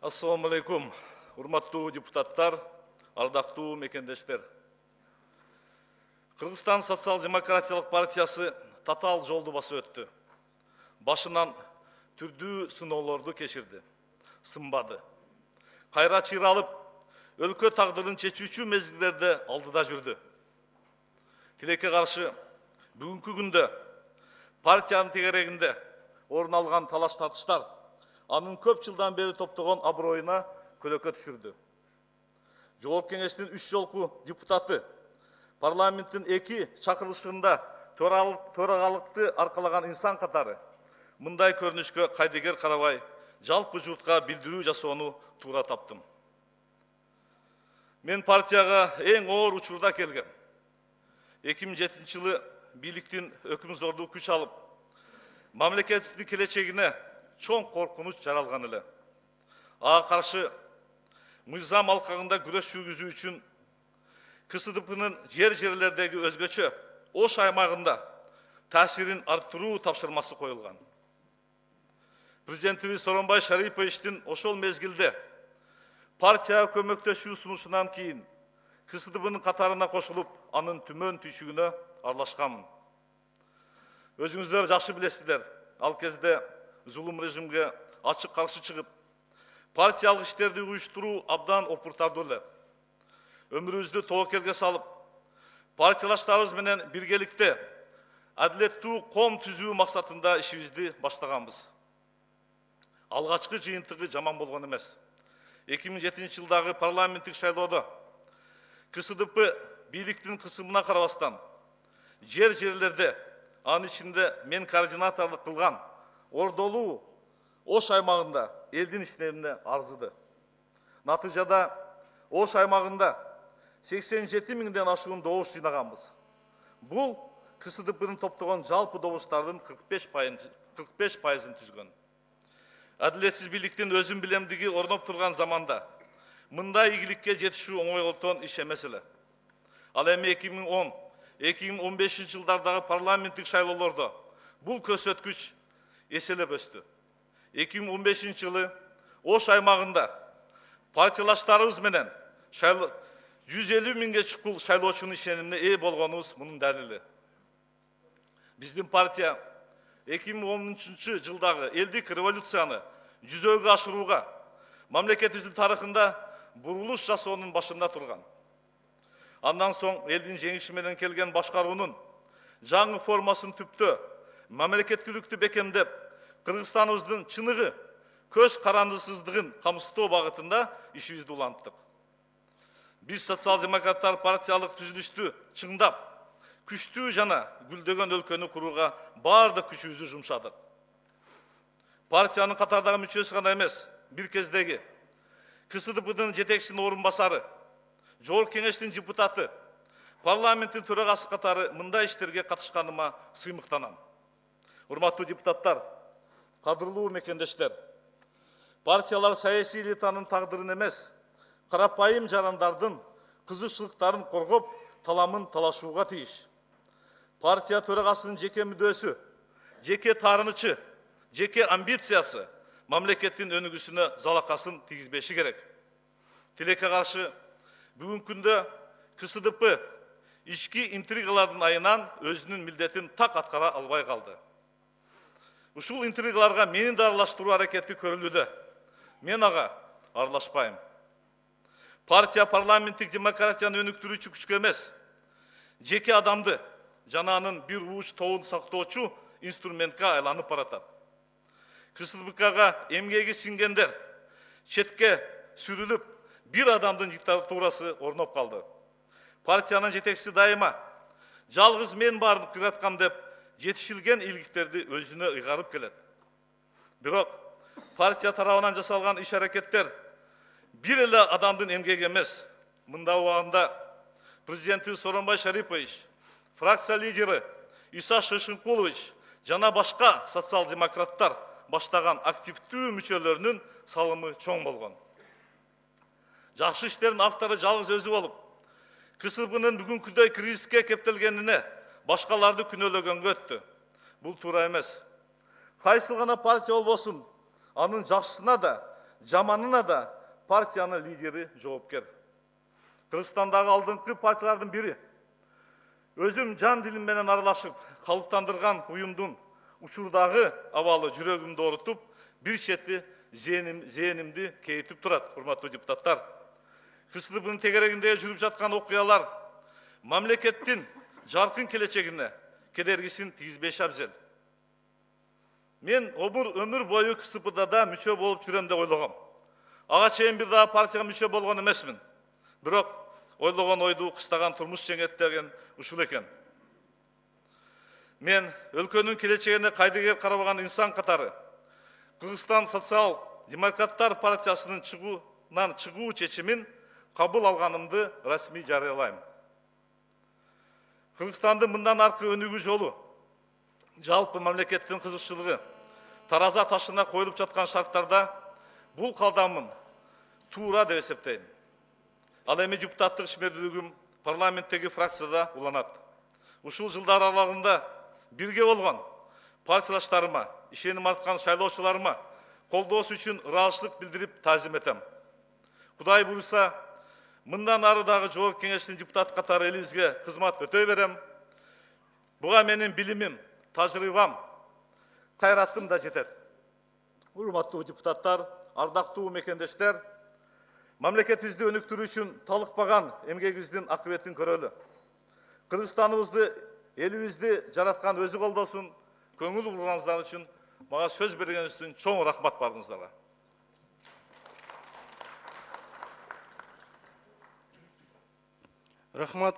Assalamu alaikum, урматтуу депутаттар, ардактуу мекендештер. Кыргызстан социал-демократиялык партиясы татаал жолду басып өттү. Башынан түрдүү сыноолорду кечирди, сынбады. Кайра чыйралып, өлкө тагдырын чечүүчү мезгилдерде алдыда жүрдү. Тилекке каршы бүгүнкү күндө партиянын тегерегинде орун алган талаш-тартыштар анын көп жылдан бери топтогон аброюна көлөкө түшүрдү. Жоғарғы кеңештин 3 жолку депутаты парламенттин 2 чакырылышында төрагалыкты аркалаган инсан катары мындай көрүнүшкө кайдыгер карабай жалпы журтка билдирүү жасоону туура таптым. Мен партияга эң оор учурда келгем. 2007 жылы бийликтин өкүм зордуу күч алып, мамлекетибиздин келечегине чоң коркунуч жаралган эле. Ага каршы мыйзам алкагында күрөш жүргүзүү үчүн КСДПнын жерлердеги өзгөчө Ош аймагында таасирин арттыруу тапшырмасы коюлган. Президентибиз Сооронбай Шариповичтин ошол мезгилде партияга көмөктөшүү сунушунан кийин КСДПнын катарына кошулуп, анын түмөн түйшүгүнө аралашканмын. Өзүңүздөр жакшы билесиздер, ал кезде зулум режимге ачык каршы чыгып, партиялык иштерди уюштуруу абдан опуртардуу эле. Өмүрүбүздү тобокелге салып, партиялаштарыбыз менен биргеликте адилеттүү ком түзүү максатында ишибизди баштаганбыз. Алгачкы жыйынтыгы жаман болгон эмес. 2007 жылдагы парламенттик шайлоодо КСДП бийликтин кысымына карабастан жерлерде, анын ичинде мен координаторлук кылган Ордолуу Ош аймагында элдин иштерине арзыды. Натыйжада Ош аймагында 87 миңден ашуун добуш жыйнаганбыз. Бул КСДПнын топтогон жалпы добуштардын 45%-ын түзгөн. Адилетсиз бийликтин өзүн билемдиги орноп турган заманда мындай ийгиликке жетишүү оңойлотон иш эмес эле. Ал эми 2010-2015 жылдардагы парламенттик шайлоолордо бул көрсөткүч эселеп өстү. 2015 жылы Ош аймагында партиялаштарыбыз менен 150 миңге чукул шайлоочунун ишенимине ээ болгонубуз мунун далили. Биздин партия 2010 жылдагы элдик революцияны жүзөгө ашырууга мамлекетибиздин тарыхында бурулуш жасоонун башында турган. Андан соң элдин жеңиши менен келген башкаруунун жаңы формасын түптө мамлекеттүүлүктү бекемдеп, Кыргызстаныбыздын чыныгы көз карандысыздыгын камсыздоо багытында ишибизди уланттык. Биз социал-демократтар партиялык түзүлүштү чыңдап, күчтүү жана гүлдөгөн өлкөнү курууга баардык күчүбүздү жумшадык. Партиянын катардагы мүчөсү гана эмес, бир кездеги КСДПнын жетекчисинин орун басары, Жоғарғы кеңештин депутаты, парламенттин төрагасы катары мындай иштерге катышканыма сыймыктанам. Урматтуу депутаттар, кадырлуу мекендештер, партиялар саясий элитанын тагдырын эмес, карапайым жарандардын кызыкчылыктарын коргоп, таламын талашууга тийиш. Партия төрагасынын жеке мүдөөсү, жеке таарынычы, жеке амбициясы мамлекеттин өнүгүүсүнө залакасын тийгизбеши керек. Тилекке каршы бүгүнкү күндө КСДП ички интригалардын айынан өзүнүн милдетин так аткара албай калды. Ушул интригаларга менин да аралаштыруу аракети көрүлүүдө. Мен ага аралашпайм. Партия парламенттик демократияны өнүктүрүүчү күчкө эмес, жеке адамды жана анын бир ууч тобун сактоочу инструментке айланып баратат. КСДПга эмгеги сиңгендер четке сүрүлүп, бир адамдын диктатурасы орноп калды. Партиянын жетекчиси дайыма жалгыз мен бардык жараткам деп жетишилген ийгиликтерди өзүнө ыйгарып келет. Бирок партия тарабынан жасалган иш-аракеттер бир эле адамдын эмгеги эмес. Мында убагында президентибиз Сооронбай Шарипович, фракция лидери Иса Шишинкулович жана башка социал-демократтар баштаган активдүү мүчөлөрүнүн салымы чоң болгон. Жакшы иштердин автору жалгыз өзү болуп, КСДПнын бүгүнкүдөй кризиске кептелгенине башкаларды күнөөлөгөнгө өттү. Бул туура эмес. Кайсы гана партия болбосун, анын жакшысына да, жаманына да партиянын лидери жоопкер. Кыргызстандагы алдыңкы партиялардын бири. Өзүм жан дилим менен аралашып, калыптандырган уюмдун учурдагы абалы жүрөгүмдү оорутуп, бир чети зээнимди кейитип турат, урматтуу депутаттар. КСДБнын тегерегинде жүрүп жаткан окуялар мамлекеттин жаркын келечегине кедергисин тийгизбеши абзел. Мен өмүр бою КСДБда да мүчө болуп жүрөм деп ойлогом. Ага чейин бир дагы партияга мүчө болгон эмесмин. Бирок ойлогон ойду кыстаган турмуш жеңет деген ушул экен. Мен өлкөнүн келечегине кайдыгер карабаган инсан катары Кыргызстан социал-демократтар партиясынын чыгуу чечимин кабыл алганымды расмий жарыялайм. Кыргызстандын мындан аркы өнүгүү жолу, жалпы мамлекеттин кызыкчылыгы тараза ташына коюлуп жаткан шарттарда бул кадамым туура деп эсептейм. Ал эми депутаттык ишмердүүлүгүм парламенттеги фракцияда уланат. Ушул жылдар аралыгында бирге болгон партиялаштарыма, ишеним арткан шайлоочуларыма колдоосу үчүн ыраазычылык билдирип таазим этем. Кудай буйруса, мындан ары дагы Жогорку Кеңештин депутаты катары элибизге кызмат өтөй берем. Буга менин билимим, тажрыйбам, кайратым да жетет. Урматтуу депутаттар, ардактуу мекендештер, мамлекетибизди өнүктүрүү үчүн талыкпаган эмгегибиздин акыбетин көрөлү. Кыргызстаныбызды, элибизди жараткан өзү колдосун. Көңүл бурганыңыздар үчүн мага сөз бергениңиз үчүн чоң рахмат барыңыздарга. Рахмат